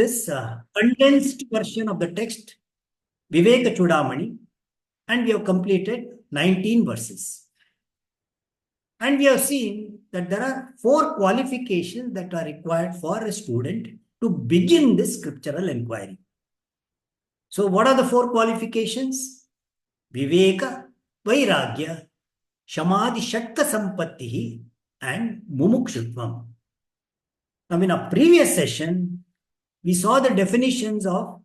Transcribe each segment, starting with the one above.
this condensed version of the text, Viveka Chudamani, and we have completed 19 verses. And we have seen that there are 4 qualifications that are required for a student to begin this scriptural inquiry. So what are the 4 qualifications? Viveka, Vairagya, Shamadhi Shatka Sampatti, and Mumukshutvam. Now, in a previous session, we saw the definitions of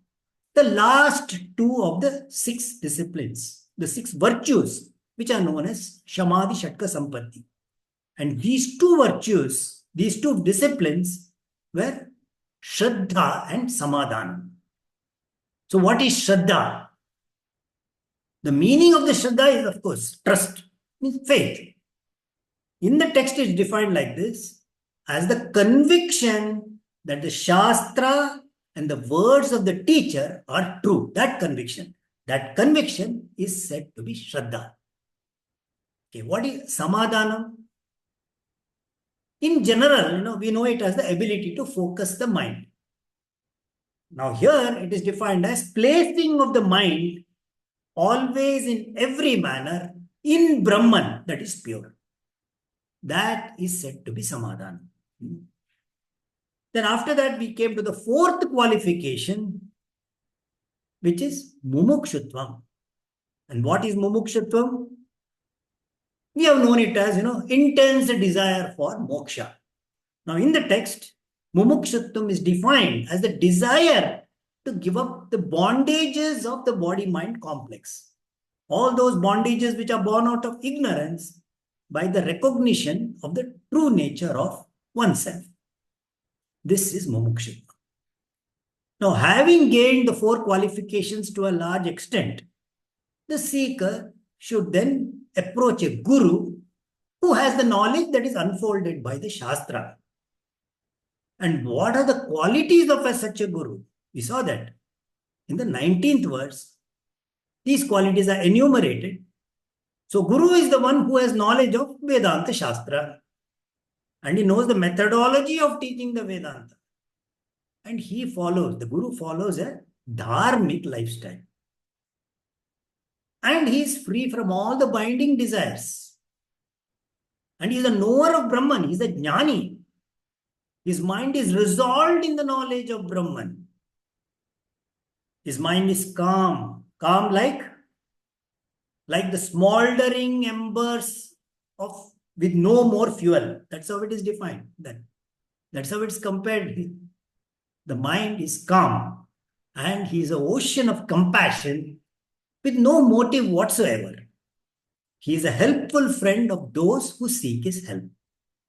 the last 2 of the 6 disciplines, the 6 virtues, which are known as Shamadhi Shatka Sampatti. And these 2 virtues, these 2 disciplines were Shraddha and Samadhana. So what is Shraddha? The meaning of the Shraddha is, of course, trust, means faith. In the text it is defined like this, as the conviction that the Shastra and the words of the teacher are true. That conviction is said to be Shraddha. Okay, what is Samadhanam? In general, we know it as the ability to focus the mind. Now here it is defined as placing of the mind always in every manner in Brahman, that is pure. That is said to be Samadhana. Then after that we came to the 4th qualification, which is Mumukshutvam. And what is Mumukshutvam? We have known it as, intense desire for moksha. Now in the text, Mumukshutvam is defined as the desire to give up the bondages of the body-mind complex. All those bondages which are born out of ignorance by the recognition of the true nature of oneself. This is Mumukshutvam. Now, having gained the 4 qualifications to a large extent, the seeker should then approach a guru who has the knowledge that is unfolded by the Shastra. And what are the qualities of such a guru? We saw that in the 19th verse. These qualities are enumerated. So Guru is the one who has knowledge of Vedanta Shastra. And he knows the methodology of teaching the Vedanta. And the Guru follows a dharmic lifestyle. And he is free from all the binding desires. And he is a knower of Brahman. He is a jnani. His mind is resolved in the knowledge of Brahman. His mind is calm. Calm like the smoldering embers with no more fuel. That's how it is defined. That's how it's compared. The mind is calm. And he is an ocean of compassion with no motive whatsoever. He is a helpful friend of those who seek his help.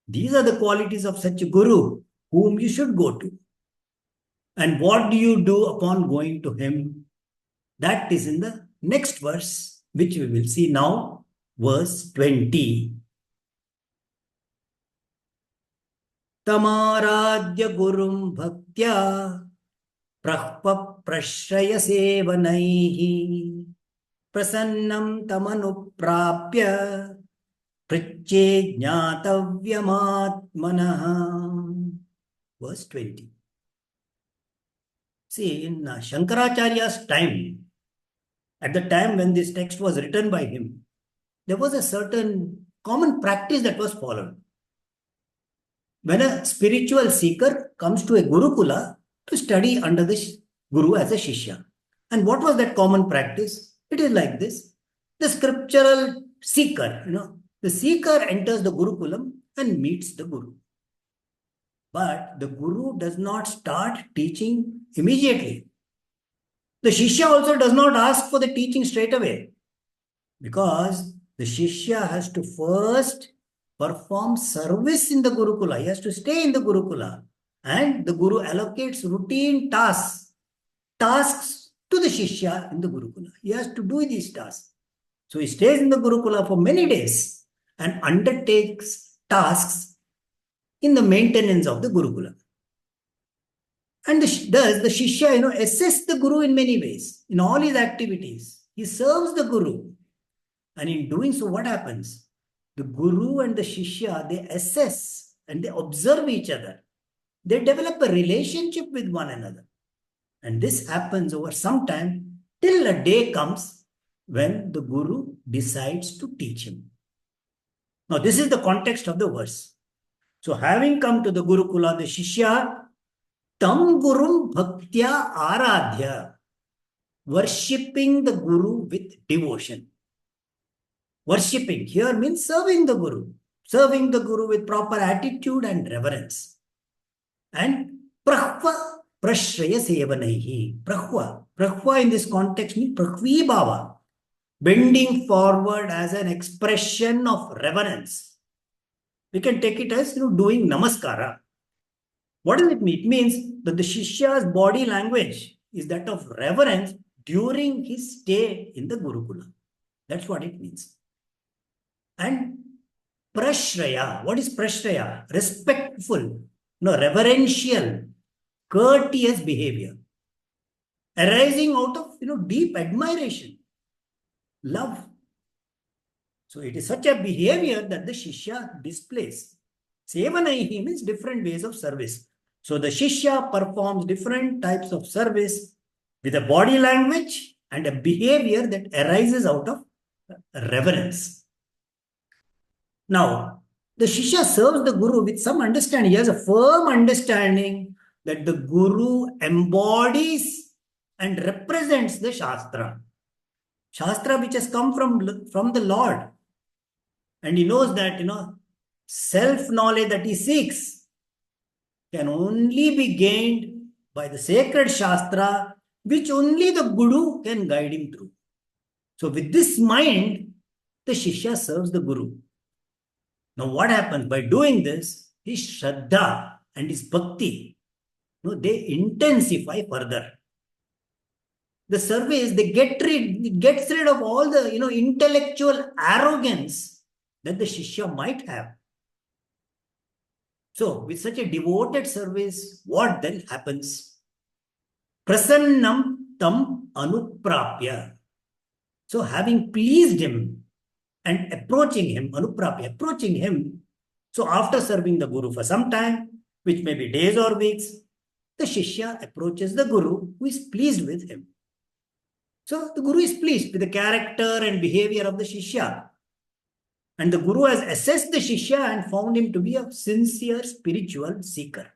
These are the qualities of such a guru whom you should go to. And what do you do upon going to him? That is in the next verse, which we will see now, verse 20. Tamaradya gurum bhaktya prahpa prashraya sevanaihi prasannam tamanuprapya priche jnatavyamatmanaha. Verse 20. See, in Shankaracharya's time, at the time when this text was written by him, there was a certain common practice that was followed. When a spiritual seeker comes to a Gurukula to study under the Guru as a Shishya. And what was that common practice? It is like this. The scriptural seeker, the seeker enters the Gurukulam and meets the Guru. But the Guru does not start teaching immediately. The Shishya also does not ask for the teaching straight away, because the Shishya has to first perform service in the Gurukula. He has to stay in the Gurukula. And the Guru allocates routine tasks to the Shishya in the Gurukula. He has to do these tasks. So he stays in the Gurukula for many days and undertakes tasks in the maintenance of the Gurukula. And the Shishya, assess the Guru in many ways, in all his activities. He serves the Guru. And in doing so, what happens? The Guru and the Shishya, they assess and they observe each other. They develop a relationship with one another. And this happens over some time till a day comes when the Guru decides to teach him. Now, this is the context of the verse. So, having come to the Gurukula, the Shishya, Tam Gurum Bhaktya Aradhya, worshipping the Guru with devotion. Worshipping here means serving the Guru with proper attitude and reverence. And Prahva Prashraya Sevanaihi. Prahva in this context means Prahvi Bhava, bending forward as an expression of reverence. We can take it as doing namaskara. What does it mean? It means that the Shishya's body language is that of reverence during his stay in the Gurukula. That's what it means. And Prashraya, what is Prashraya? Respectful, reverential, courteous behavior, arising out of deep admiration, love. So it is such a behavior that the Shishya displays. Sevanaihi means different ways of service. So the Shishya performs different types of service with a body language and a behavior that arises out of reverence. Now, the Shishya serves the Guru with some understanding. He has a firm understanding that the Guru embodies and represents the Shastra. Shastra which has come from the Lord. And he knows that, self-knowledge that he seeks can only be gained by the sacred Shastra, which only the Guru can guide him through. So with this mind, the Shishya serves the Guru. Now what happens? By doing this, his Shraddha and his Bhakti, they intensify further. The service, it gets rid of all the, intellectual arrogance that the Shishya might have. So, with such a devoted service, what then happens? Prasannam tam anuprapya. So, having pleased him and approaching him, approaching him. So, after serving the Guru for some time, which may be days or weeks, the Shishya approaches the Guru who is pleased with him. So, the Guru is pleased with the character and behavior of the Shishya. And the Guru has assessed the Shishya and found him to be a sincere spiritual seeker.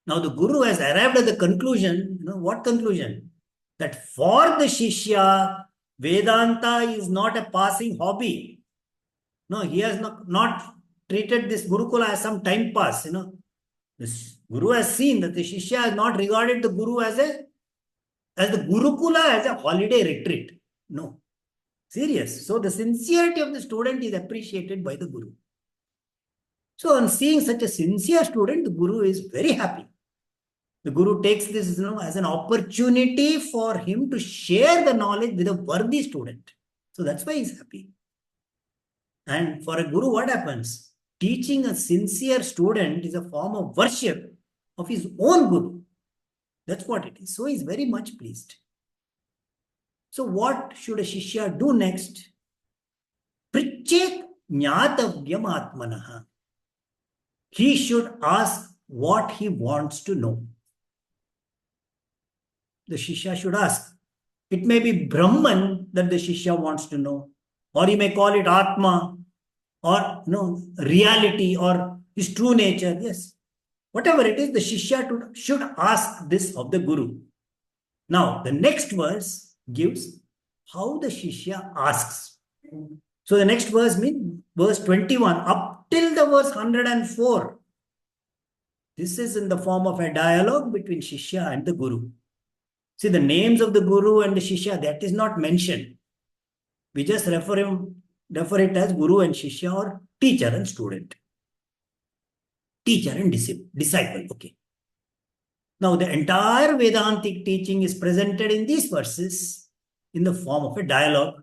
Now the Guru has arrived at the conclusion, what conclusion? That for the Shishya, Vedanta is not a passing hobby. No, he has not treated this Gurukula as some time pass. This Guru has seen that the Shishya has not regarded the Guru as the Gurukula as a holiday retreat. No. Serious. So the sincerity of the student is appreciated by the Guru. So on seeing such a sincere student, the Guru is very happy. The Guru takes this as an opportunity for him to share the knowledge with a worthy student. So that's why he's happy. And for a Guru, what happens? Teaching a sincere student is a form of worship of his own Guru. That's what it is. So he's very much pleased. So what should a Shishya do next? Prichet jnatavyam atmanaha. He should ask what he wants to know. The Shishya should ask. It may be Brahman that the Shishya wants to know, or he may call it Atma, or reality, or his true nature. Yes. Whatever it is, the Shishya should ask this of the Guru. Now, the next verse gives how the Shishya asks. So the next verse means verse 21 up till the verse 104. This is in the form of a dialogue between Shishya and the Guru. See, the names of the Guru and the Shishya, that is not mentioned. We just refer it as Guru and Shishya, or teacher and student. Teacher and disciple. Okay. Now, the entire Vedantic teaching is presented in these verses in the form of a dialogue.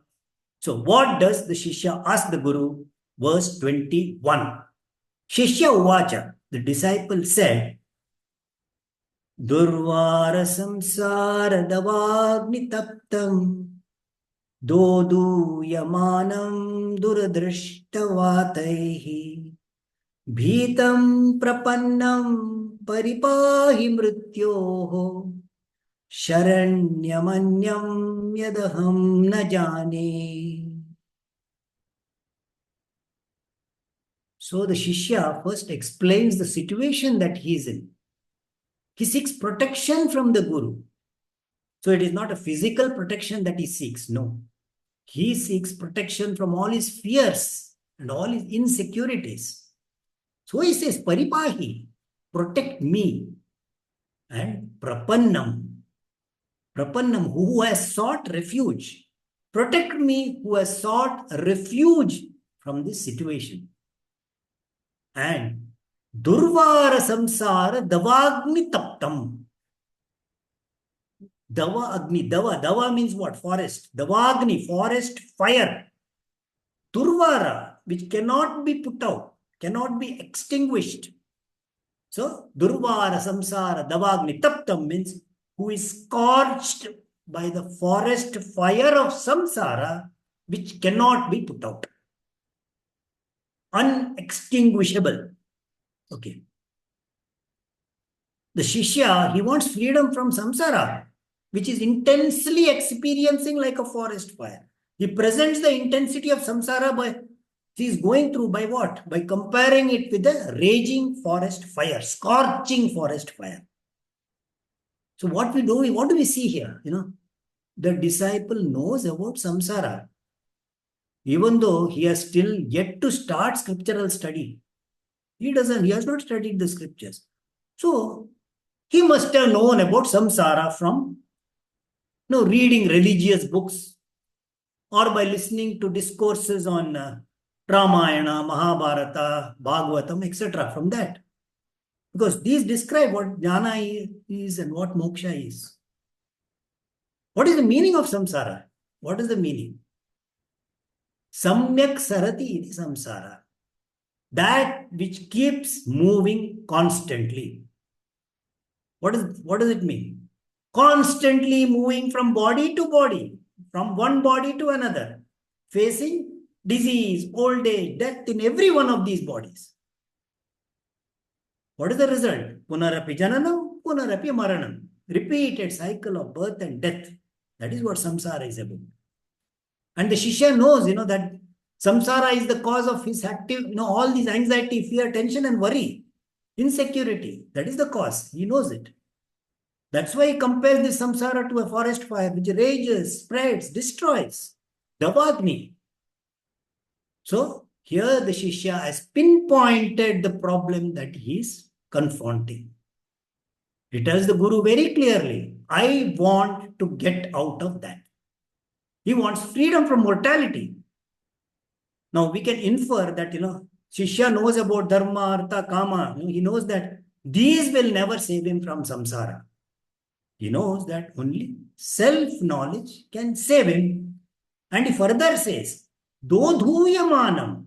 So, what does the Shishya ask the Guru? Verse 21. Shishya Uvacha, the disciple said, Durvara samsara davagni taptam dodu yamanam duradrishtavataihi bhitam prapannam परिपाहि मृत्योः शरण्यमन्यं यदहं न जाने. So the Shishya first explains the situation that he is in. He seeks protection from the Guru. So it is not a physical protection that he seeks, no. He seeks protection from all his fears and all his insecurities. So he says, Paripahi, protect me. And Prapannam, Prapannam, who has sought refuge. Protect me, who has sought refuge from this situation. And Durvara Samsara Davagni Taptam. Dava Agni, Dava means what? Forest. Davagni, forest, fire. Durvara, which cannot be put out, cannot be extinguished. So, Durvara Samsara Davagni Taptam means who is scorched by the forest fire of samsara, which cannot be put out. Unextinguishable. Okay. The Shishya, he wants freedom from samsara, which is intensely experiencing like a forest fire. He presents the intensity of samsara by, he is going through by what? By comparing it with a raging forest fire, scorching forest fire. So what do we see here? The disciple knows about samsara, even though he has still yet to start scriptural study. He has not studied the scriptures. So he must have known about samsara from reading religious books or by listening to discourses on Ramayana, Mahabharata, Bhagavatam, etc. from that. Because these describe what jnana is and what moksha is. What is the meaning of samsara? What is the meaning? Samyak sarati iti samsara. That which keeps moving constantly. What does it mean? Constantly moving from body to body, from one body to another, facing disease, old age, death in every one of these bodies. What is the result? Punarapi jananam, punarapi maranam. Repeated cycle of birth and death. That is what samsara is about. And the Shishya knows, that samsara is the cause of his active, all these anxiety, fear, tension and worry, insecurity. That is the cause. He knows it. That's why he compares this samsara to a forest fire which rages, spreads, destroys. Davagni. So here the Shishya has pinpointed the problem that he is confronting. He tells the Guru very clearly, I want to get out of that. He wants freedom from mortality. Now we can infer that, Shishya knows about dharma, artha, kama. He knows that these will never save him from samsara. He knows that only self-knowledge can save him. And he further says, Dodhuyamanam.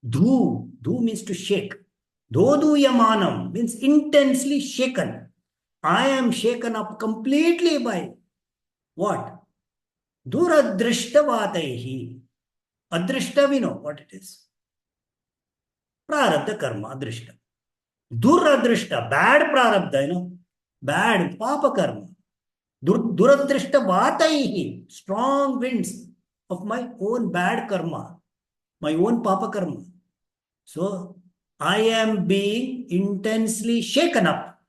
Dhu means to shake. Dodhuyamanam means intensely shaken. I am shaken up completely by what? Duradrishtavataihi. Adrishta, we know what it is. Prarabdha karma, adrishta. Duradrishta, bad prarabdha, bad papa karma. Duradrishtavataihi, strong winds of my own bad karma, my own papa karma. So I am being intensely shaken up.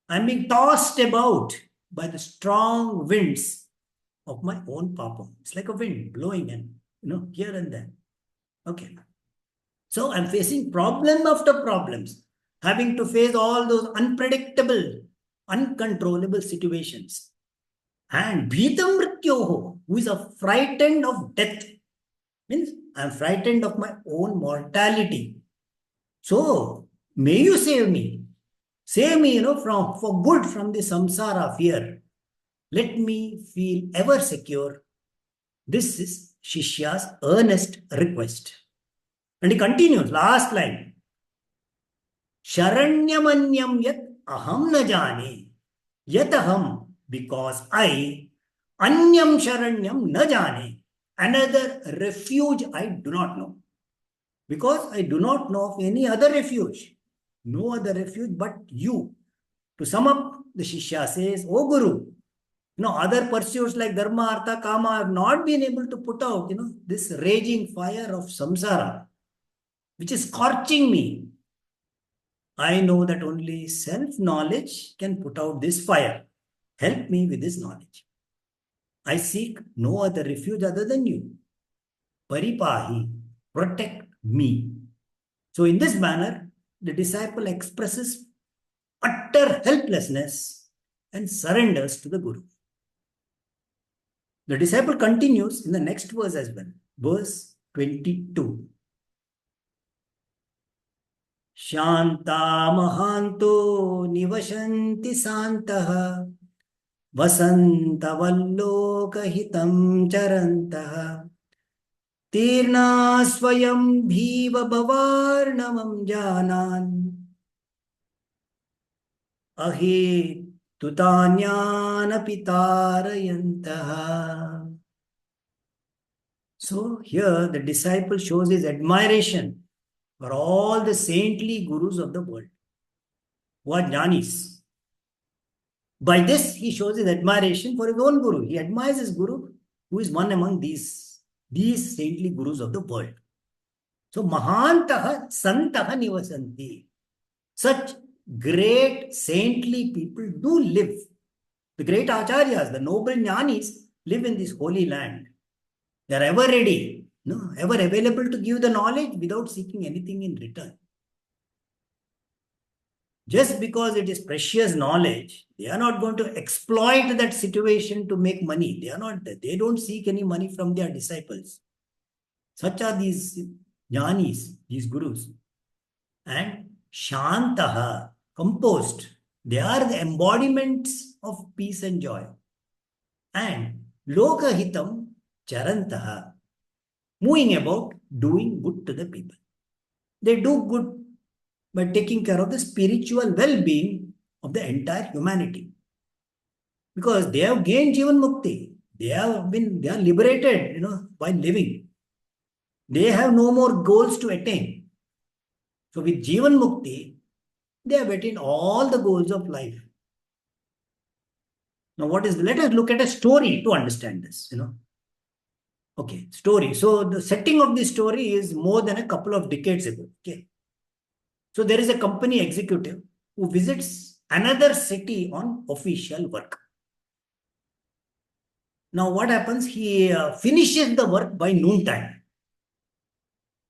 I am being tossed about by the strong winds of my own papa. It's like a wind blowing and, here and there. Okay. So I'm facing problem after problems, having to face all those unpredictable, uncontrollable situations. And Bhitam Mrityoho, who is frightened of death, means I'm frightened of my own mortality. So may you save me. Save me, for good from the samsara fear. Let me feel ever secure. This is Shishya's earnest request. And he continues, last line. Sharanyamanyam yat aham na jane. Yat aham, because I, anyam sharanyam na jane. Another refuge I do not know. Because I do not know of any other refuge. No other refuge but you. To sum up, the Shishya says, O Guru, other pursuits like dharma, artha, kama have not been able to put out, this raging fire of samsara, which is scorching me. I know that only self-knowledge can put out this fire. Help me with this knowledge. I seek no other refuge other than you. Paripahi, protect me. So in this manner, the disciple expresses utter helplessness and surrenders to the Guru. The disciple continues in the next verse as well. Verse 22. Shanta mahanto nivashanti santaha vasanta vallokahitam charantaha tirna swayam bhiva bhavarnamam janan ahe tutanyana pitarayantaha. So here the disciple shows his admiration for all the saintly gurus of the world who are jnanis. By this, he shows his admiration for his own guru. He admires his guru, who is one among these saintly gurus of the world. So, mahantaha santaha nivasanti. Such great saintly people do live. The great acharyas, the noble jnanis, live in this holy land. They are ever ready, ever available to give the knowledge without seeking anything in return. Just because it is precious knowledge, they are not going to exploit that situation to make money. They don't seek any money from their disciples. Such are these jnanis, these gurus. And shantaha, composed. They are the embodiments of peace and joy. And lokahitam charantaha, moving about, doing good to the people. They do good by taking care of the spiritual well-being of the entire humanity. Because they have gained Jivan Mukti. They are liberated, while living. They have no more goals to attain. So with Jivan Mukti, they have attained all the goals of life. Now let us look at a story to understand this, Okay, story. So the setting of this story is more than a couple of decades ago. Okay. So there is a company executive who visits another city on official work. Now what happens? He finishes the work by noontime.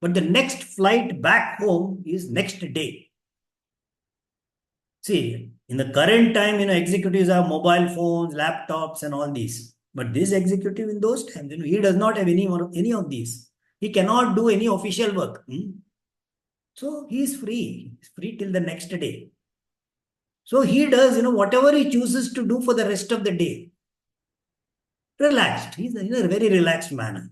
But the next flight back home is next day. See, in the current time, executives have mobile phones, laptops and all these. But this executive in those times, he does not have any of these. He cannot do any official work. So he is free. He's free till the next day. So he does, whatever he chooses to do for the rest of the day. Relaxed. He's in a very relaxed manner.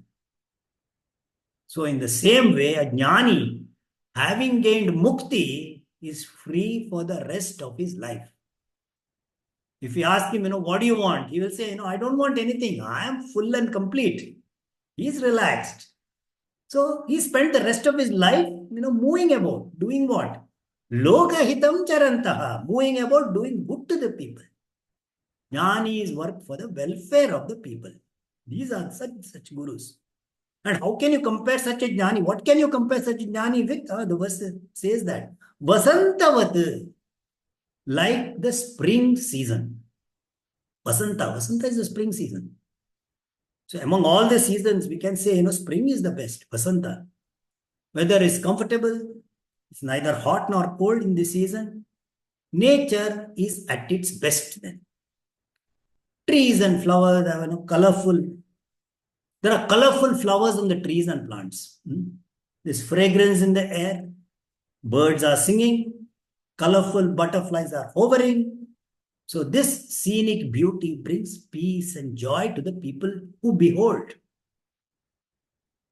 So in the same way, a jnani, having gained mukti, is free for the rest of his life. If you ask him, what do you want? He will say, I don't want anything. I am full and complete. He's relaxed. So he spent the rest of his life, moving about, doing what? Lokahitam charantaha, moving about, doing good to the people. Jnanis work for the welfare of the people. These are such gurus. And how can you compare such a jnani? What can you compare such a jnani with? The verse says that. Vasantavat, like the spring season. Vasanta is the spring season. So among all the seasons, we can say, spring is the best, Vasanta. Weather is comfortable. It's neither hot nor cold in this season. Nature is at its best then. Trees and flowers are colorful. There are colorful flowers on the trees and plants. There's fragrance in the air. Birds are singing. Colorful butterflies are hovering. So this scenic beauty brings peace and joy to the people who behold.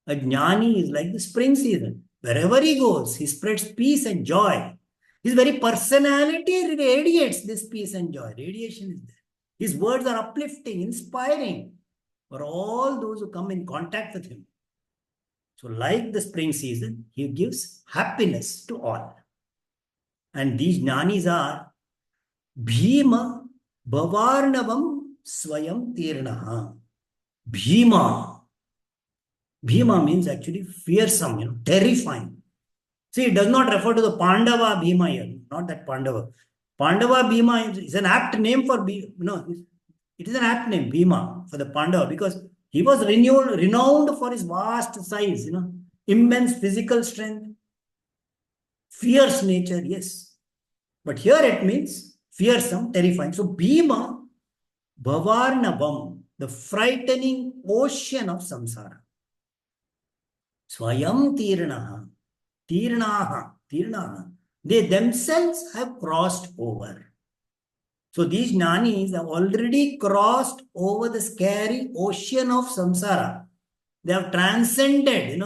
A jnani is like the spring season. Wherever he goes, he spreads peace and joy. His very personality radiates this peace and joy. Radiation is there. His words are uplifting, inspiring for all those who come in contact with him. So like the spring season, he gives happiness to all. And these jnanis are Bhima Bhavarnavam Swayam Tirnaha. Bhima. Bhima means actually fearsome, terrifying. See, it does not refer to the Pandava Bhima here, not that Pandava. Pandava Bhima is an apt name for Bhima. It is an apt name, Bhima, for the Pandava, because he was renowned for his vast size, immense physical strength, fierce nature, yes. But here it means fearsome, terrifying. So Bhima, Bhavarnabam, the frightening ocean of samsara. Swayam Tirnaha, Tirnaha. They themselves have crossed over. So these jnanis have already crossed over the scary ocean of samsara. They have transcended,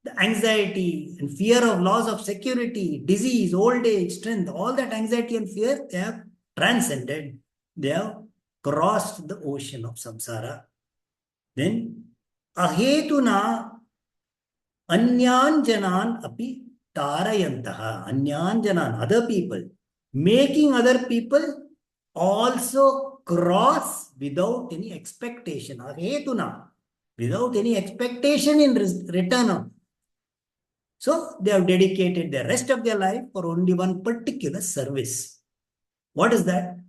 the anxiety and fear of loss of security, disease, old age, strength, all that anxiety and fear, they have transcended. They have crossed the ocean of samsara. Then, ahetuna anyan janan api tarayantaha. Anyan janan, other people, making other people also cross without any expectation. Ahetuna, without any expectation in return. So they have dedicated the rest of their life for only one particular service. What is that?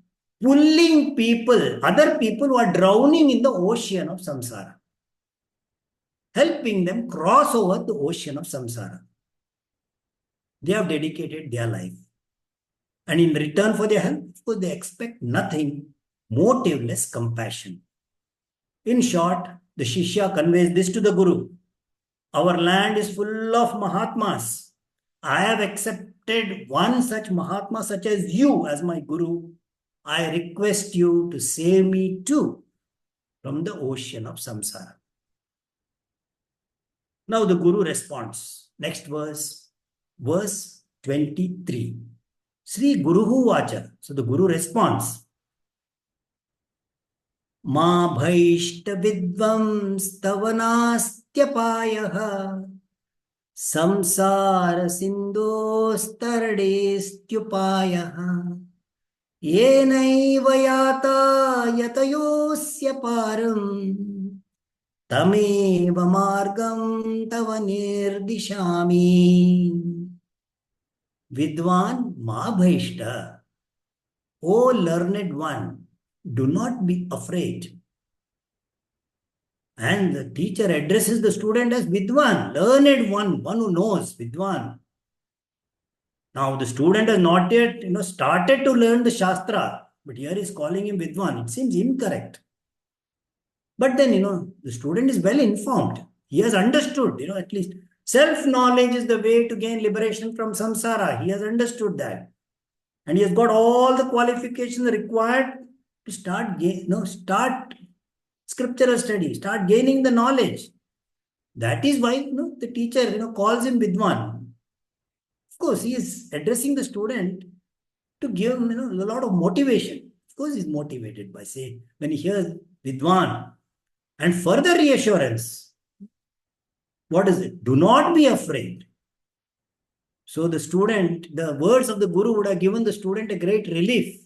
Pulling people, other people who are drowning in the ocean of samsara. Helping them cross over the ocean of samsara. They have dedicated their life. And in return for their help, of course, they expect nothing, motiveless compassion. In short, the Shishya conveys this to the Guru. Our land is full of Mahatmas. I have accepted one such Mahatma, such as you, as my Guru. I request you to save me too from the ocean of samsara. Now the Guru responds. Next verse, verse 23. Sri Guruhu Vacha. So the Guru responds. Ma bhaishta vidvam stavanastyapayah samsara sindhostaradestupayah yenaiva yata yatayosya param tameva margam tava nirdishami. Vidwan ma bhaishta. O learned one, do not be afraid. And the teacher addresses the student as Vidwan, learned one who knows, Vidwan. Now the student has not yet started to learn the Shastra, but here is calling him Vidwan. It seems incorrect. But then, the student is well informed. He has understood, at least self-knowledge is the way to gain liberation from samsara. He has understood that. And he has got all the qualifications required to start scriptural study, start gaining the knowledge. That is why the teacher calls him Vidwan. Of course, he is addressing the student to give him a lot of motivation. Of course, he is motivated by saying, when he hears Vidwan, and further reassurance. What is it? Do not be afraid. So the words of the Guru would have given the student a great relief.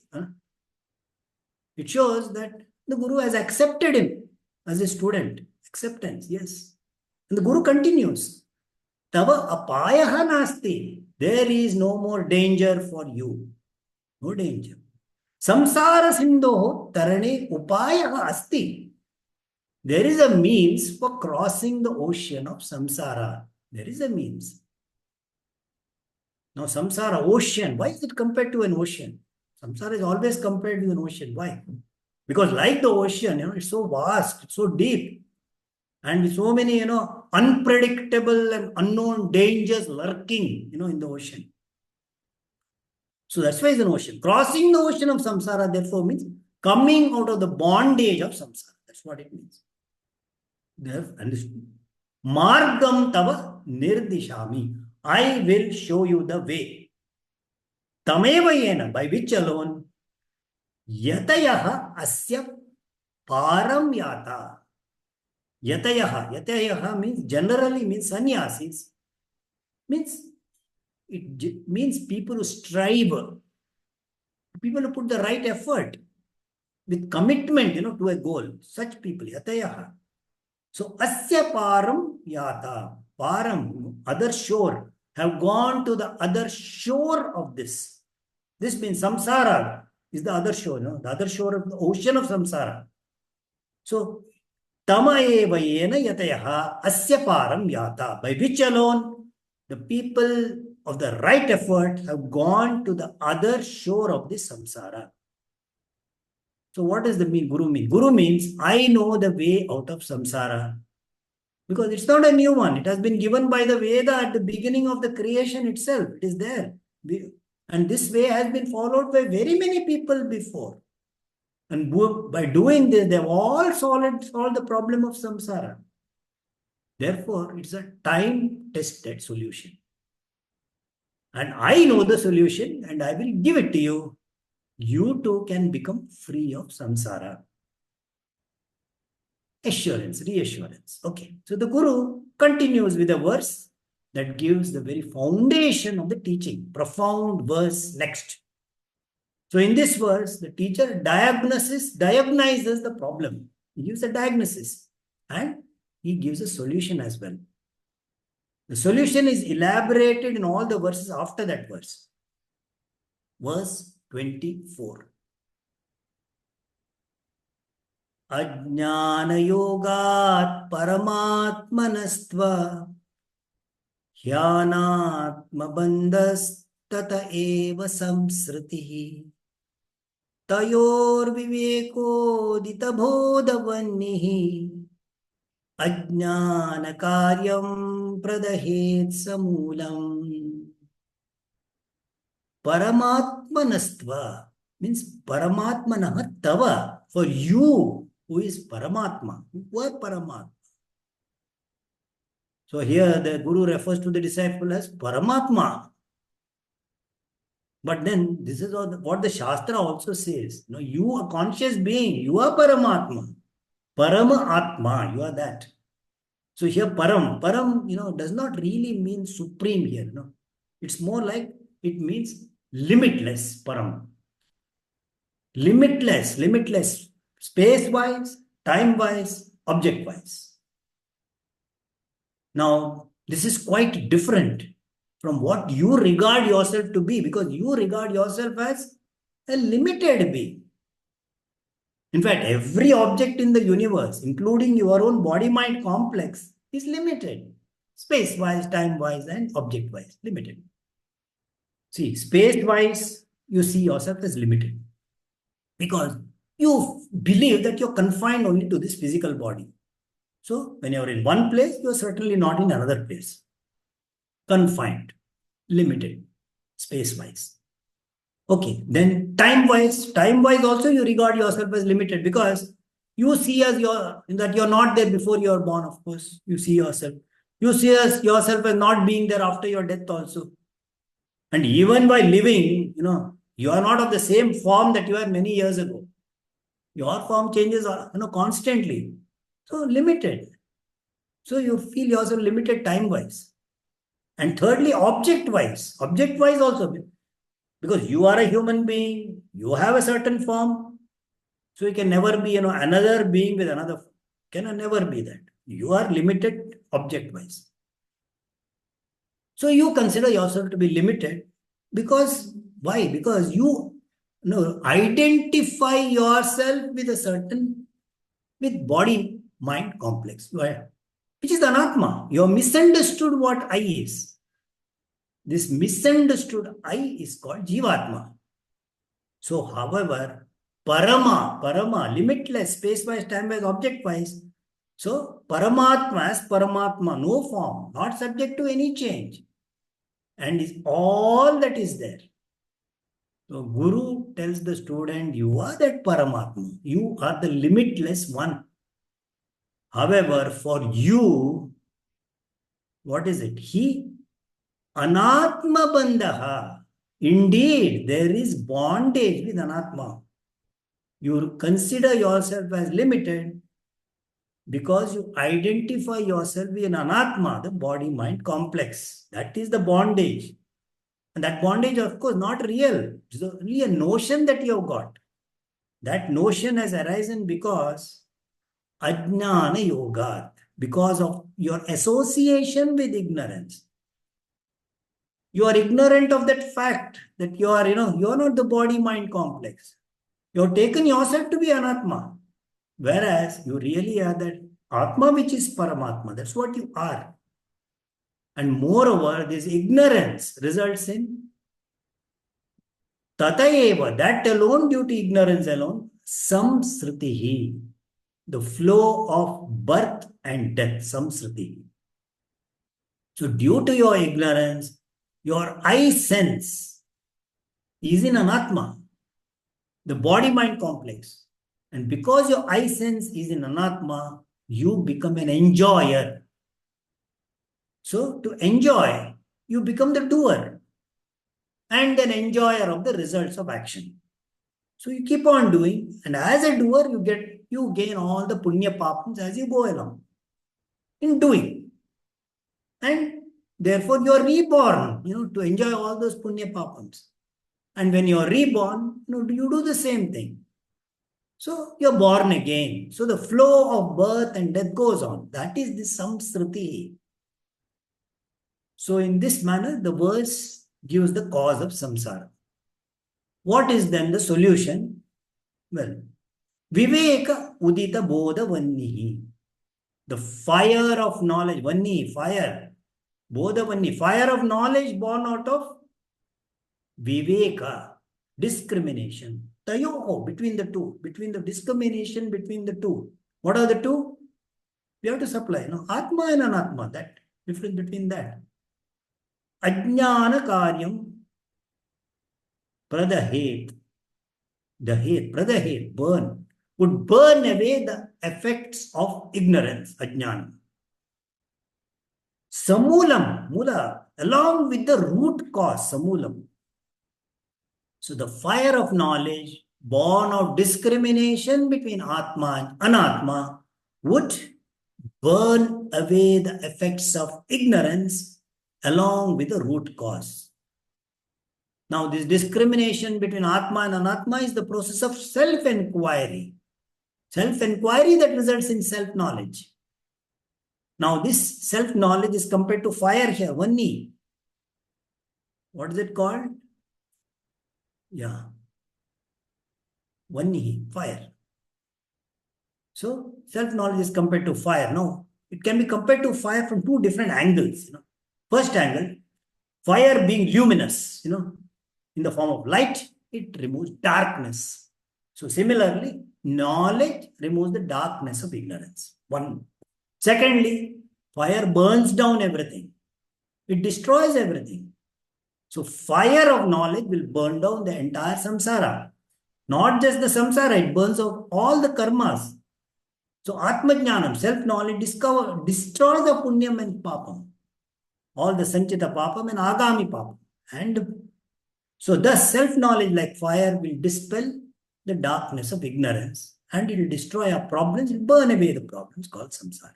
It shows that the Guru has accepted him as a student. Acceptance, yes. And the Guru continues. Tava apayaha nasti. There is no more danger for you. No danger. Samsara sindho tarane upayaha asti. There is a means for crossing the ocean of samsara. There is a means. Now, samsara, ocean. Why is it compared to an ocean? Samsara is always compared with an ocean. Why? Because like the ocean, it's so vast, it's so deep. And with so many, unpredictable and unknown dangers lurking, in the ocean. So that's why it's an ocean. Crossing the ocean of samsara, therefore, means coming out of the bondage of samsara. That's what it means. They have understood. Margam tava nirdishami. I will show you the way. Tameva yena, by which alone, yatayaha asya param yata. Yatayaha means generally means sannyasis. Means it means people who strive, people who put the right effort with commitment, to a goal. Such people, yatayaha. So, asya param yata. Param, other shore, have gone to the other shore of this. This means samsara is the other shore, no? The other shore of the ocean of samsara. So, tama eva yena yatayaha asya param yata. By which alone the people of the right effort have gone to the other shore of this samsara. So what does the Guru mean? Guru means I know the way out of samsara. Because it's not a new one. It has been given by the Veda at the beginning of the creation itself. It is there. And this way has been followed by very many people before. And by doing this, they've all solved the problem of samsara. Therefore, it's a time-tested solution. And I know the solution and I will give it to you. You too can become free of samsara. Assurance, reassurance. Okay. So the Guru continues with a verse that gives the very foundation of the teaching. Profound verse next. So in this verse, the teacher diagnoses the problem. He gives a diagnosis and he gives a solution as well. The solution is elaborated in all the verses after that verse. Verse 24. Ajnana-yogat paramatmanastva hyanatma-bandhas tata eva samsritihi tayor viveko dita-bodhavannihi ajnana-karyam pradahet samulam. Paramatmanastva means paramatmanah tava, for you who is Paramatma. Who are Paramatma? So here the Guru refers to the disciple as Paramatma. But then this is what the Shastra also says. You are conscious being. You are Paramatma. Parama-atma. You are that. So here Param, does not really mean supreme here. It's more like it means limitless Param. Limitless. Space-wise, time-wise, object-wise. Now, this is quite different from what you regard yourself to be, because you regard yourself as a limited being. In fact, every object in the universe, including your own body-mind complex, is limited. Space-wise, time-wise, and object-wise, limited. See, space-wise, you see yourself as limited. Because you believe that you're confined only to this physical body. So, when you're in one place, you're certainly not in another place. Confined, limited, space-wise. Okay, then time-wise also you regard yourself as limited because you see that you're not there before you're born, of course. You see yourself. You see yourself as not being there after your death also. And even by living, you are not of the same form that you were many years ago. Your form changes, constantly. So limited. So you feel yourself limited time-wise. And thirdly, object-wise. Object-wise also. Because you are a human being, you have a certain form. So you can never be, another being with another form. Can never be that. You are limited object-wise. So you consider yourself to be limited because, why? Because you identify yourself with body mind complex, which is the anatma. You have misunderstood what I is. This misunderstood I is called jivatma. So however, parama, limitless, space-wise, time-wise, object-wise. So paramatma as paramatma, no form, not subject to any change, and is all that is there. So Guru tells the student, you are that Paramatma. You are the limitless one. However, for you, what is it? He anatma bandhaha. Indeed, there is bondage with anatma. You consider yourself as limited because you identify yourself with an anatma, the body-mind complex. That is the bondage. And that bondage, of course, not real. It's only a notion that you have got. That notion has arisen because ajnana yoga, because of your association with ignorance. You are ignorant of that fact that you are not the body-mind complex. You have taken yourself to be anatma, whereas you really are that atma which is paramatma. That's what you are. And moreover, this ignorance results in tatayeva, that alone, due to ignorance alone, samsritihi, the flow of birth and death, samsritihi. So due to your ignorance, your I sense is in anatma, the body-mind complex. And because your I sense is in anatma, you become an enjoyer. So to enjoy, you become the doer and an enjoyer of the results of action. So you keep on doing, and as a doer, you gain all the punya papams as you go along in doing. And therefore you are reborn, to enjoy all those punya papams. And when you are reborn, you do the same thing. So you're born again. So the flow of birth and death goes on. That is the samsriti. So in this manner, the verse gives the cause of samsara. What is then the solution? Well, Viveka Udita Bodha Vannihi. The fire of knowledge, Vanni, fire. Bodha Vanni, fire of knowledge born out of Viveka, discrimination. Tayoho, between the two, between the discrimination between the two. What are the two? We have to supply, Atma and Anatma, that difference between that. Ajnana karyam pradahet, pradahet, burn, would burn away the effects of ignorance, ajnana. Samulam, mula, along with the root cause, samulam. So the fire of knowledge, born of discrimination between Atma and Anatma, would burn away the effects of ignorance along with the root cause. Now, this discrimination between Atma and Anatma is the process of self-enquiry. Self-enquiry that results in self-knowledge. Now, this self-knowledge is compared to fire here, Vanni. What is it called? Yeah. Vanni, fire. So, self-knowledge is compared to fire. Now, it can be compared to fire from two different angles. First angle, fire being luminous, in the form of light, it removes darkness. So, similarly, knowledge removes the darkness of ignorance. One. Secondly, fire burns down everything. It destroys everything. So, fire of knowledge will burn down the entire samsara. Not just the samsara, it burns out all the karmas. So, Atmajnanam, self-knowledge, destroys the punyam and papam. All the sanchita papam and agami papam. And so, thus, self-knowledge like fire will dispel the darkness of ignorance. And it will destroy our problems, it will burn away the problems called samsara.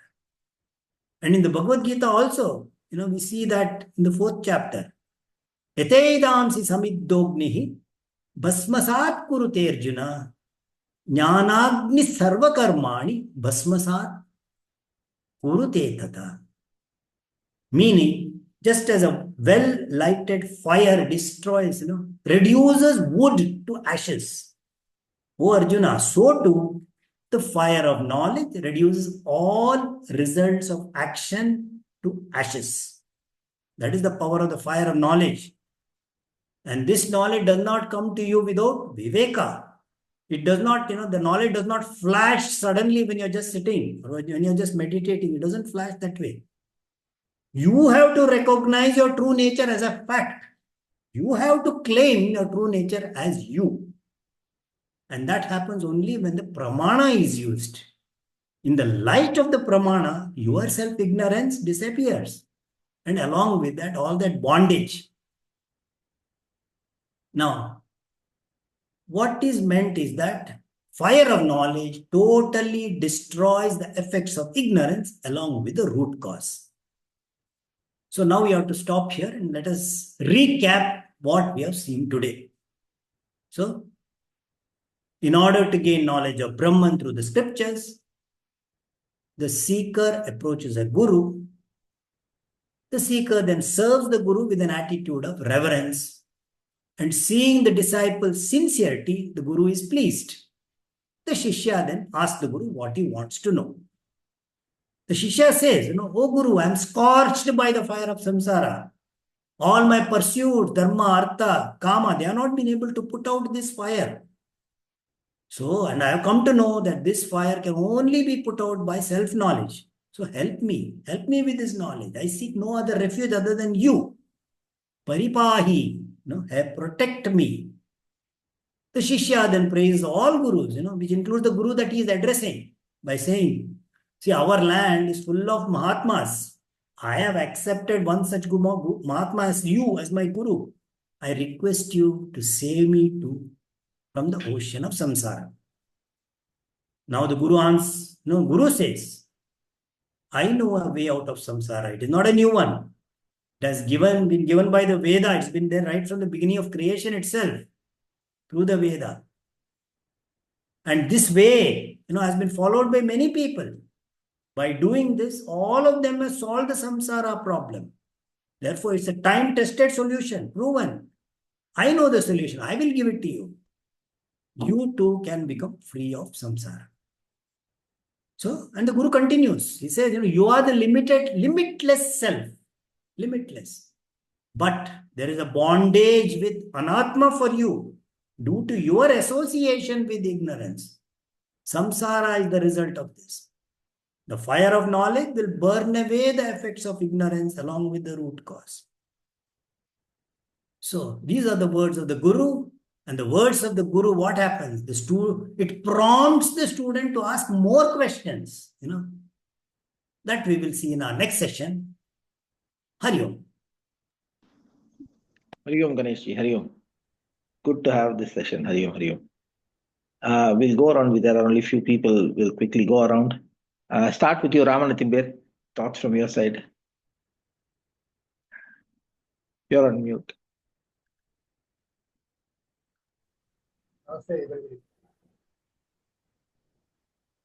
And in the Bhagavad Gita also, we see that in the 4th chapter. Eteidamsi samiddognihi bhasmasat kurute Arjuna jnanagni sarvakarmani bhasmasat kurute tata. Meaning, just as a well-lighted fire destroys, reduces wood to ashes. O Arjuna, so too, the fire of knowledge reduces all results of action to ashes. That is the power of the fire of knowledge. And this knowledge does not come to you without Viveka. It does not, the knowledge does not flash suddenly when you're just sitting or when you're just meditating. It doesn't flash that way. You have to recognize your true nature as a fact. You have to claim your true nature as you. And that happens only when the pramana is used. In the light of the pramana, your self-ignorance disappears. And along with that, all that bondage. Now, what is meant is that fire of knowledge totally destroys the effects of ignorance along with the root cause. So now we have to stop here and let us recap what we have seen today. So, in order to gain knowledge of Brahman through the scriptures, the seeker approaches a guru. The seeker then serves the guru with an attitude of reverence. And seeing the disciple's sincerity, the guru is pleased. The Shishya then asks the guru what he wants to know. The Shishya says, "Oh Guru, I am scorched by the fire of samsara. All my pursuits, dharma, artha, kama, they have not been able to put out this fire. So, and I have come to know that this fire can only be put out by self-knowledge. So help me with this knowledge. I seek no other refuge other than you. Paripahi, protect me." The Shishya then praises all gurus, which includes the guru that he is addressing by saying, "See, our land is full of Mahatmas. I have accepted one such Mahatma as you, as my guru. I request you to save me too from the ocean of samsara." Now the Guru says, "I know a way out of samsara. It is not a new one. It has been given by the Veda. It's been there right from the beginning of creation itself, through the Veda. And this way, has been followed by many people. By doing this, all of them have solved the samsara problem. Therefore, it's a time-tested solution, proven. I know the solution. I will give it to you. You too can become free of samsara." So, and the Guru continues. He says, "You are the limitless self. Limitless. But there is a bondage with anatma for you due to your association with ignorance. Samsara is the result of this. The fire of knowledge will burn away the effects of ignorance along with the root cause." So these are the words of the Guru. And the words of the Guru, what happens? It prompts the student to ask more questions. That we will see in our next session. Hari Om. Hari Om, Ganeshji. Hari Om. Good to have this session. Hari Om, Hari Om. We'll go around. There are only few people. We'll quickly go around. Start with you, Ramanathimbir. Thoughts from your side. You're on mute.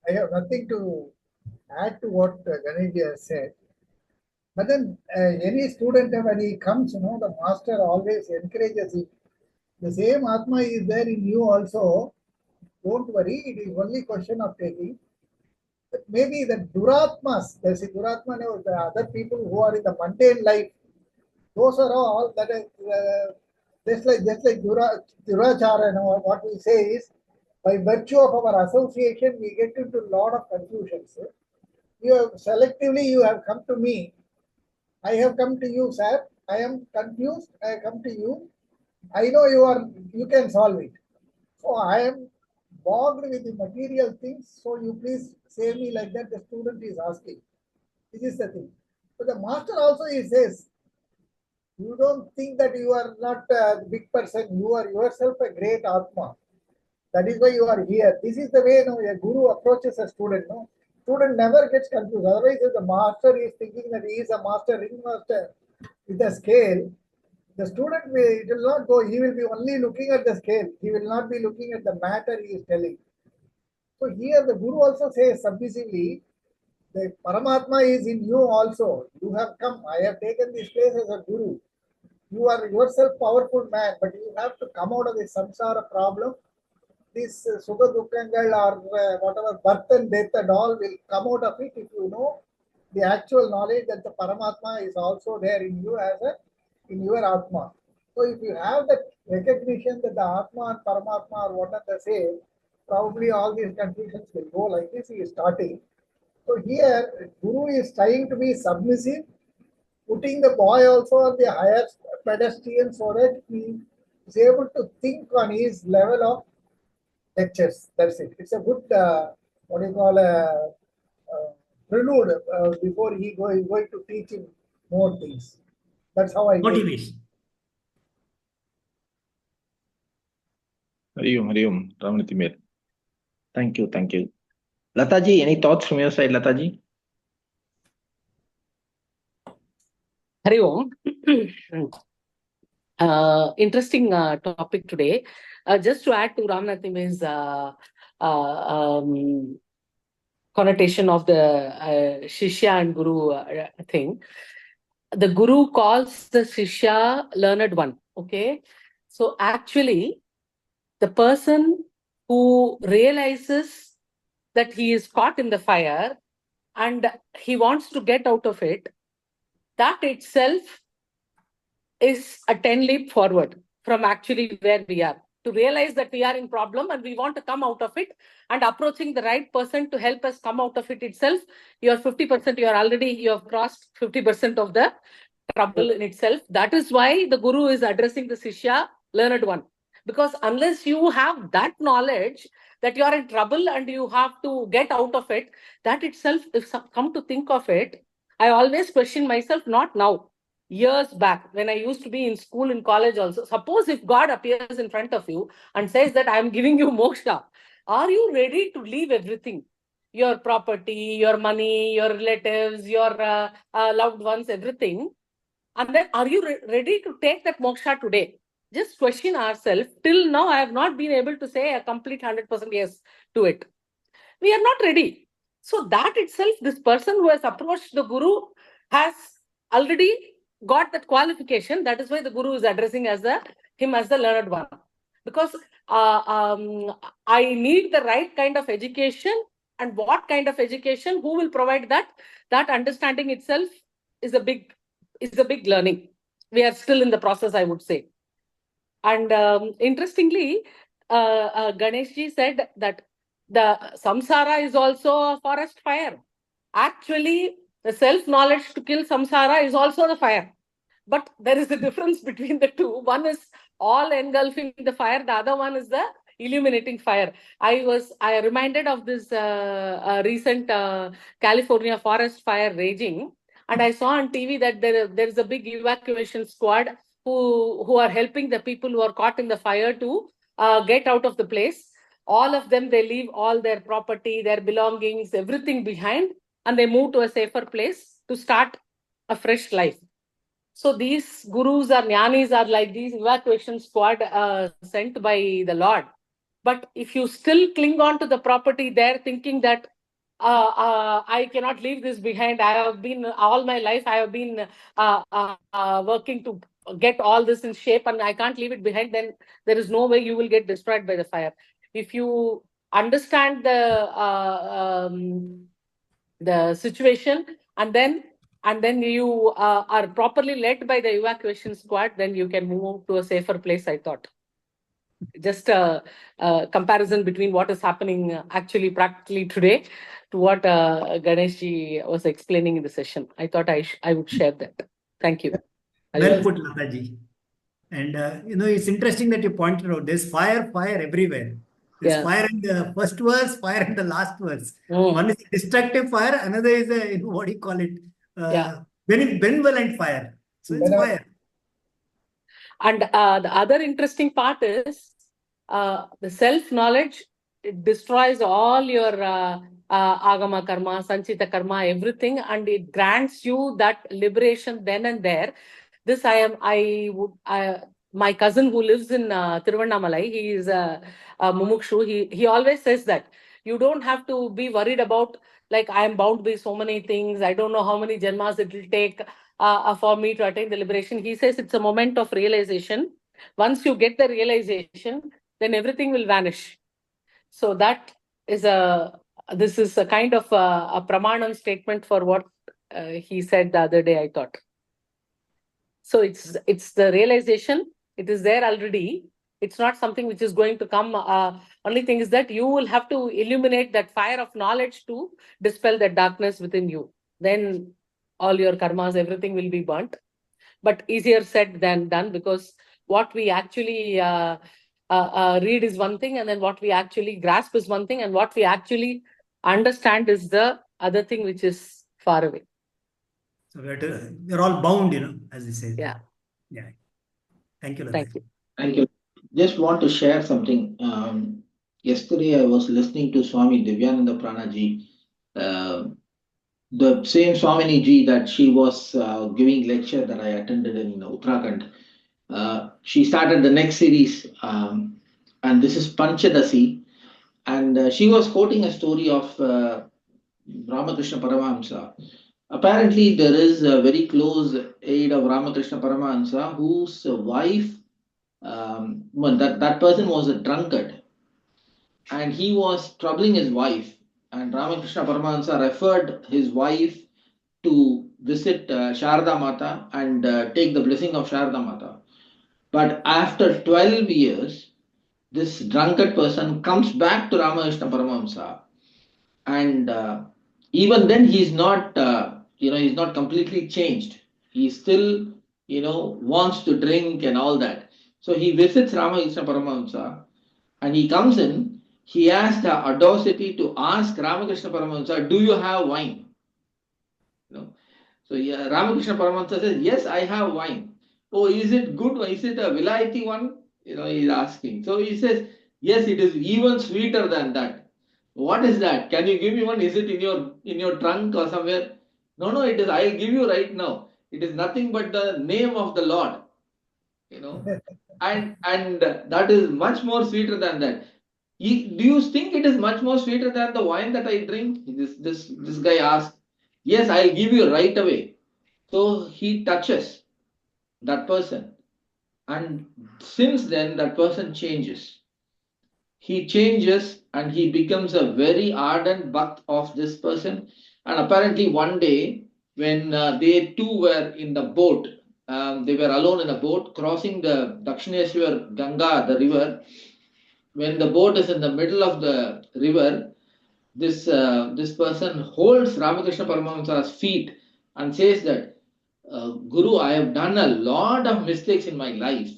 I have nothing to add to what Ganeshji has said. But then any student, when he comes, the master always encourages him. The same Atma is there in you also. Don't worry, it is only question of taking. But maybe the Duratmas, there's a Duratma, the other people who are in the mundane life, those are all that is just like Durachara, what we say is, by virtue of our association, we get into a lot of confusions. Selectively you have come to me. I have come to you, sir. I am confused. I come to you. I know you can solve it. So I am bogged with the material things. So you please save me like that. The student is asking. This is the thing. But the master also he says, you don't think that you are not a big person. You are yourself a great Atma. That is why you are here. This is the way a guru approaches a student. Student never gets confused. Otherwise, if the master is thinking that he is a master, ring master with a scale, the student will not go. He will be only looking at the scale. He will not be looking at the matter he is telling. So here the guru also says submissively, the Paramatma is in you also. You have come. I have taken this place as a guru. You are yourself powerful man, but you have to come out of the samsara problem. This Sukha Dukkangal or whatever birth and death and all will come out of it if you know the actual knowledge that the Paramatma is also there in you in your Atma. So if you have that recognition that the Atma and Paramatma are one and the same, probably all these confusions will go like this. He is starting. So here Guru is trying to be submissive, putting the boy also on the higher pedestrian so that he is able to think on his level of lectures. That's it. It's a good, prelude before he is going to teach him more things. That's how I Motivation. Hari Om, Ramanathimbir. Thank you. Lataji, any thoughts from your side, Lataji? Hari Om. Interesting topic today. Just to add to Ramnathime's connotation of the Shishya and Guru thing. The Guru calls the Sishya learned one. Okay. So actually, the person who realizes that he is caught in the fire and he wants to get out of it, that itself is a 10 leap forward from actually where we are. To realize that we are in problem and we want to come out of it, and approaching the right person to help us come out of it itself, you're 50%, you have crossed 50% of the trouble in itself. That is why the Guru is addressing the Sishya, learned one. Because unless you have that knowledge that you are in trouble and you have to get out of it, that itself, if come to think of it, I always question myself, not now, years back, when I used to be in school, in college also. Suppose if God appears in front of you and says that I am giving you moksha, are you ready to leave everything? Your property, your money, your relatives, your loved ones, everything. And then are you ready to take that moksha today? Just question ourselves. Till now, I have not been able to say a complete 100% yes to it. We are not ready. So that itself, this person who has approached the Guru has already got that qualification. That is why the Guru is addressing him as the learned one. Because I need the right kind of education. And what kind of education? Who will provide that? That understanding itself is a big learning. We are still in the process, I would say. And interestingly, Ganeshji said that the samsara is also a forest fire. Actually, the self-knowledge to kill samsara is also the fire. But there is a difference between the two. One is all engulfing the fire. The other one is the illuminating fire. I reminded of this recent California forest fire raging. And I saw on TV that there is a big evacuation squad who are helping the people who are caught in the fire to get out of the place. All of them, they leave all their property, their belongings, everything behind, and they move to a safer place to start a fresh life. So these gurus or jnanis are like these evacuation squad sent by the Lord. But if you still cling on to the property there, thinking that I cannot leave this behind. I have been all my life, I have been working to get all this in shape and I can't leave it behind, then there is no way you will get destroyed by the fire. If you understand the situation and then you are properly led by the evacuation squad, then you can move to a safer place, I thought. Just a comparison between what is happening actually practically today to what Ganeshji was explaining in the session. I thought I would share that. Thank you. Well put, Lataji. And it's interesting that you pointed out there's fire everywhere. There's fire in the first verse, fire in the last verse. One is a destructive fire, another is a, what do you call it? Benevolent fire. So it's fire. And the other interesting part is the self-knowledge, it destroys all your agama karma, sanchita karma, everything, and it grants you that liberation then and there. This my cousin who lives in Tiruvannamalai, he is a mumukshu. He always says that you don't have to be worried about, like, I am bound by so many things. I don't know how many janmas it will take for me to attain the liberation. He says it's a moment of realization. Once you get the realization, then everything will vanish. So that is this is a kind of a pramanam statement for what he said the other day, I thought. So it's the realization. It is there already. It's not something which is going to come. Only thing is that you will have to illuminate that fire of knowledge to dispel that darkness within you. Then all your karmas, everything will be burnt. But easier said than done, because what we actually read is one thing, and then what we actually grasp is one thing, and what we actually understand is the other thing, which is far away. So we're all bound, as he says. Yeah. Yeah. Thank you. Thank you. Thank you. Just want to share something. Yesterday I was listening to Swami Divyananda Pranaji. The same Swamini ji that she was giving lecture that I attended in Uttarakhand. she started the next series, and this is Panchadasi, and she was quoting a story of Ramakrishna Paramahamsa. Apparently, there is a very close aide of Ramakrishna Paramahamsa whose wife, well, that person was a drunkard, and he was troubling his wife. And Ramakrishna Paramahamsa referred his wife to visit Sharda Mata and take the blessing of Sharda Mata. But after 12 years, this drunkard person comes back to Ramakrishna Paramahamsa, and even then he's not, he's not completely changed. He still, wants to drink and all that. So he visits Ramakrishna Paramahamsa, and he comes in. He has the audacity to ask Ramakrishna Paramahamsa, "Do you have wine?" You know. So yeah, Ramakrishna Paramahamsa says, "Yes, I have wine." "Oh, is it good? Is it a Vilayati one?" He's asking. So he says, "Yes, it is even sweeter than that." "What is that? Can you give me one? Is it in your trunk or somewhere?" "No, no, it is. I'll give you right now. It is nothing but the name of the Lord." You know, and that is much more sweeter than that. Do you think it is much more sweeter than the wine that I drink? This guy asked. "Yes, I'll give you right away." So he touches that person, and since then that person changes. He changes and he becomes a very ardent bhakt of this person. And apparently one day when they two were in the boat, they were alone in a boat crossing the Dakshineshwar Ganga, the river. When the boat is in the middle of the river, this person holds Ramakrishna Paramahamsa's feet and says that, "Guru, I have done a lot of mistakes in my life.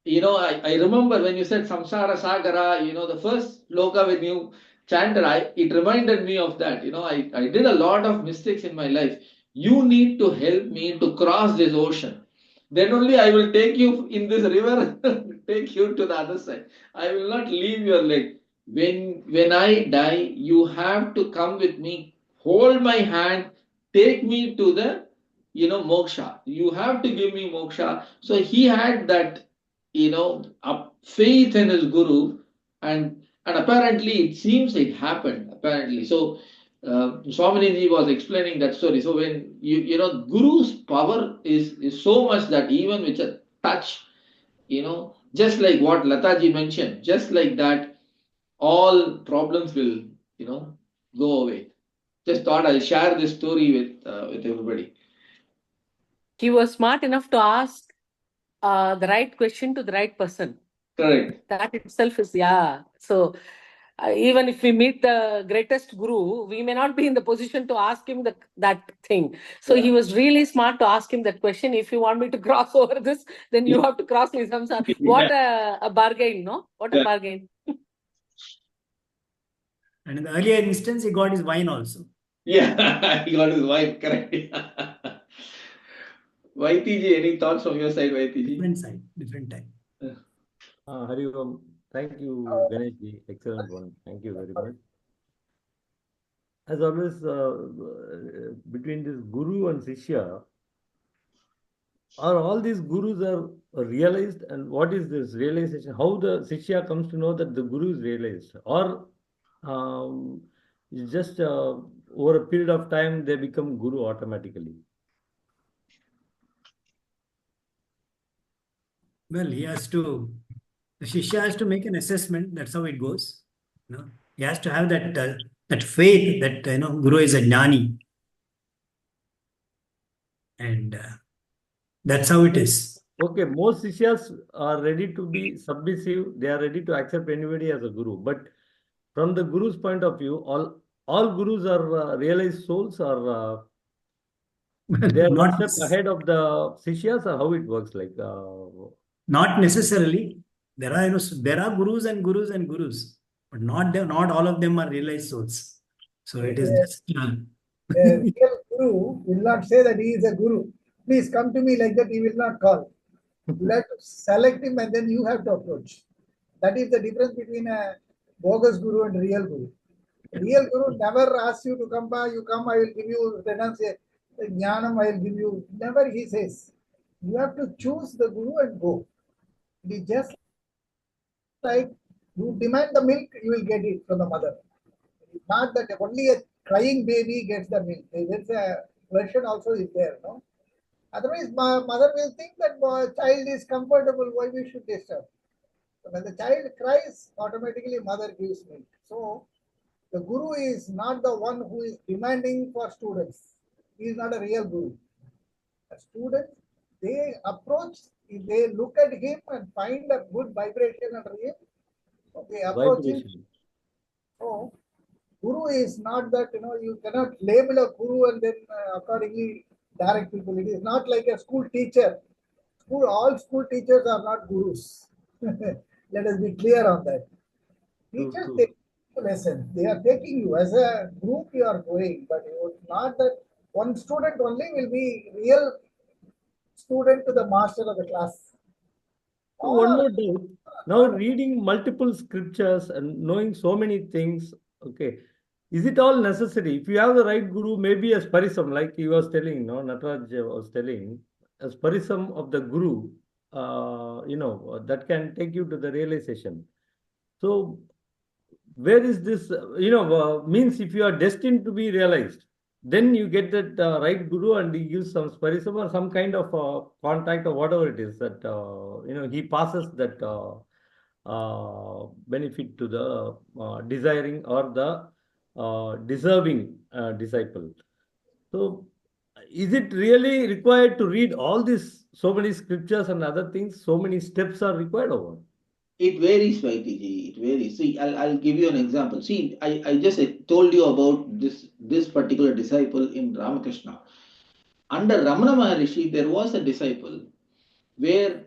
I remember when you said Samsara Sagara, the first sloka when you chanted, it reminded me of that. I did a lot of mistakes in my life. You need to help me to cross this ocean. Then only I will take you in this river, take you to the other side. I will not leave your leg. When I die, you have to come with me, hold my hand, take me to the moksha. You have to give me moksha." So he had that a faith in his guru, and apparently it seems it happened apparently. So Swaminiji was explaining that story. So when guru's power is so much that even with a touch, just like what Lataji mentioned, just like that, all problems will go away. Just thought I'll share this story with everybody. He was smart enough to ask the right question to the right person. Correct. That itself is, yeah. So even if we meet the greatest guru, we may not be in the position to ask him that thing. So he was really smart to ask him that question. "If you want me to cross over this, then you have to cross me samsara." What a bargain, no? What a bargain. And in the earlier instance, he got his wine also. Yeah, he got his wife, correct. YTG, any thoughts from your side, YTG? Different side, different time. Hari Om. Thank you, Ganeshji. Excellent one. Thank you very much. As always, between this Guru and Sishya, are all these Gurus are realized, and what is this realization? How the Sishya comes to know that the Guru is realized? Or it's just over a period of time, they become Guru automatically? Well, the Shishya has to make an assessment. That's how it goes. He has to have that faith that Guru is a jnani, and that's how it is. Okay, most Sishyas are ready to be submissive. They are ready to accept anybody as a Guru. But from the Guru's point of view, all Gurus are realized souls, or they are one step ahead of the Sishyas, or how it works? Like not necessarily. There are gurus and gurus and gurus, but not all of them are realized souls. So it is just. A real guru will not say that he is a guru. "Please come to me," like that he will not call. You have to select him and then you have to approach. That is the difference between a bogus guru and real guru. Real guru never asks you to come by. You come, I will give you jnanam, I will give you. Never he says. You have to choose the guru and go. It is just like you demand the milk, you will get it from the mother. It's not that only a crying baby gets the milk. There's a version also is there, no? Otherwise, my mother will think that child is comfortable, why we should disturb? So when the child cries, automatically mother gives milk. So the guru is not the one who is demanding for students. He is not a real guru. A student, they approach, if they look at him and find a good vibration under him, they approach him. Vibration. So guru is not that, you cannot label a guru and then accordingly direct people. It is not like a school teacher. All school teachers are not gurus. Let us be clear on that. True, Teachers true. take lesson. They are taking you as a group. You are going, but you not that one student only will be real student to the master of the class. So All one are more doubt. Now reading multiple scriptures and knowing so many things, okay, is it all necessary? If you have the right guru, maybe a sparism, like he was telling, no, Nataraj was telling, a sparism of the guru, that can take you to the realization. So where is this, means if you are destined to be realized, then you get that right guru and he gives some sparism or some kind of contact or whatever it is that, he passes that benefit to the desiring or the deserving disciple. So is it really required to read all these, so many scriptures and other things, so many steps are required over? It varies, Vaidiji. It varies. See, I'll give you an example. See, I just told you about this particular disciple in Ramakrishna. Under Ramana Maharishi, there was a disciple where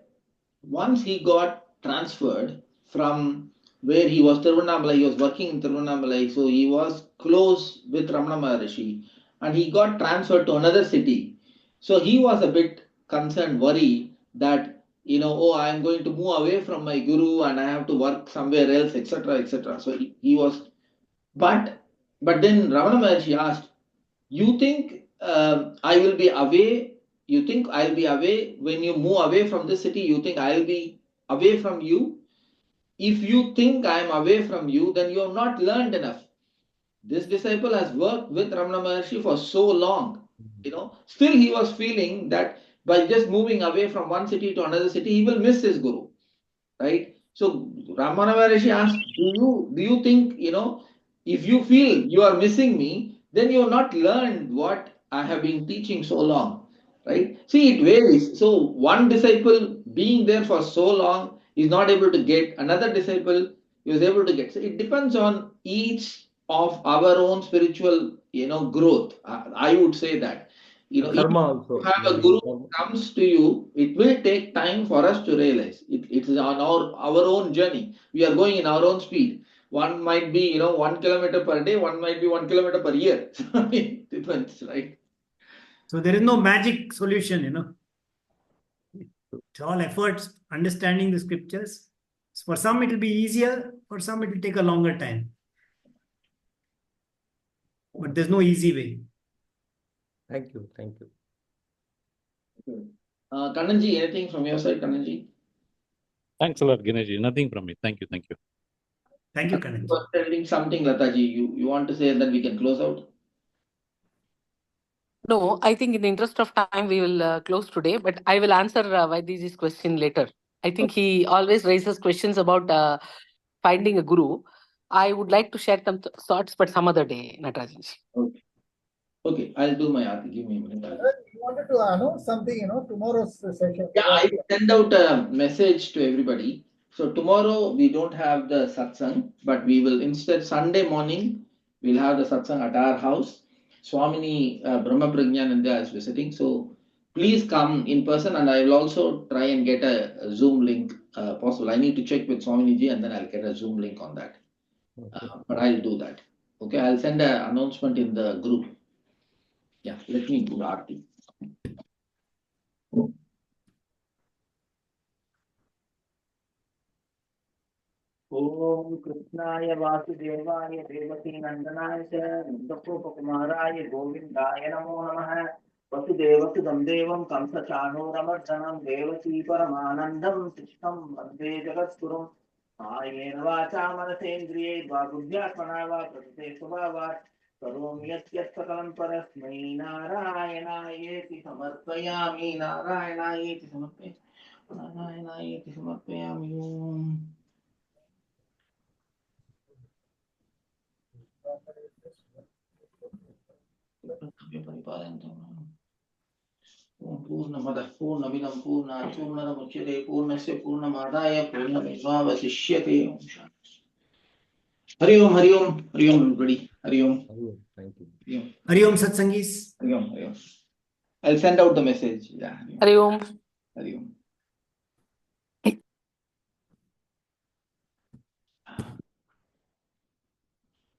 once he got transferred from where he was Tiruvannamalai, he was working in Tiruvannamalai, so he was close with Ramana Maharishi, and he got transferred to another city. So he was a bit concerned, worried that oh, I am going to move away from my guru and I have to work somewhere else, etc., etc. So he was, but then Ramana Maharshi asked, "You think I will be away? You think I'll be away when you move away from this city? You think I'll be away from you? If you think I am away from you, then you have not learned enough." This disciple has worked with Ramana Maharshi for so long, still he was feeling that by just moving away from one city to another city, he will miss his guru, right? So Ramana Maharishi asked, do you think, if you feel you are missing me, then you have not learned what I have been teaching so long, right? See, it varies. So one disciple being there for so long is not able to get, another disciple is able to get. So it depends on each of our own spiritual, growth. I would say that, if Karma you also, have a maybe. guru comes to you, it will take time for us to realize. It is on our own journey. We are going in our own speed. One might be, 1 kilometer per day, one might be 1 kilometer per year. So it depends, right? So there is no magic solution. It's all efforts, understanding the scriptures. For some, it will be easier. For some, it will take a longer time. But there's no easy way. Thank you. Thank you. Kannanji, anything from your side, Kannanji? Thanks a lot, Ganesh. Nothing from me. Thank you. Thank you. Thank you, You Kananji. were telling something, Lataji. You want to say, and then we can close out? No, I think in the interest of time, we will close today, but I will answer Vaidiji's question later. I think he always raises questions about finding a guru. I would like to share some thoughts, but some other day, Natarajan. Okay, I'll do my Arthi. Give me a minute. You wanted to announce something, tomorrow's session. Yeah, I send out a message to everybody. So tomorrow we don't have the satsang, but we will instead Sunday morning we'll have the satsang at our house. Swamini Brahma Prajnananda is visiting, so please come in person, and I will also try and get a Zoom link possible. I need to check with Swamini ji, and then I'll get a Zoom link on that. But I'll do that. Okay, I'll send an announcement in the group. Yeah, let me do Arthi. ओम कृष्णाय वासुदेवाय देवकी नंदनाय च नंदगोपकुमाराय गोविंदाय नमो नमः। वसुदेवसुदं देवं कंसचाणूरमर्दनं देवकी परमानन्दं कृष्णं वन्दे जगद्गुरुं कायेन वाचा मनसेन्द्रिये वा बुद्ध्यात्मना वा प्रकृते स्वभावात् करोमि यत् सकलं परस्मै नारायणायेति समर्पयामि नारायणायेति समर्पयामि ओम पूर्णमदः पूर्णमिदं पूर्णात् पूर्णमुदच्यते पूर्णस्य पूर्णमादाय पूर्णमेवावशिष्यते हरि ओम everybody Hari Om Thank you. Hari Om Satsangis. I'll send out the message. Yeah. Hari Om. Hari Om.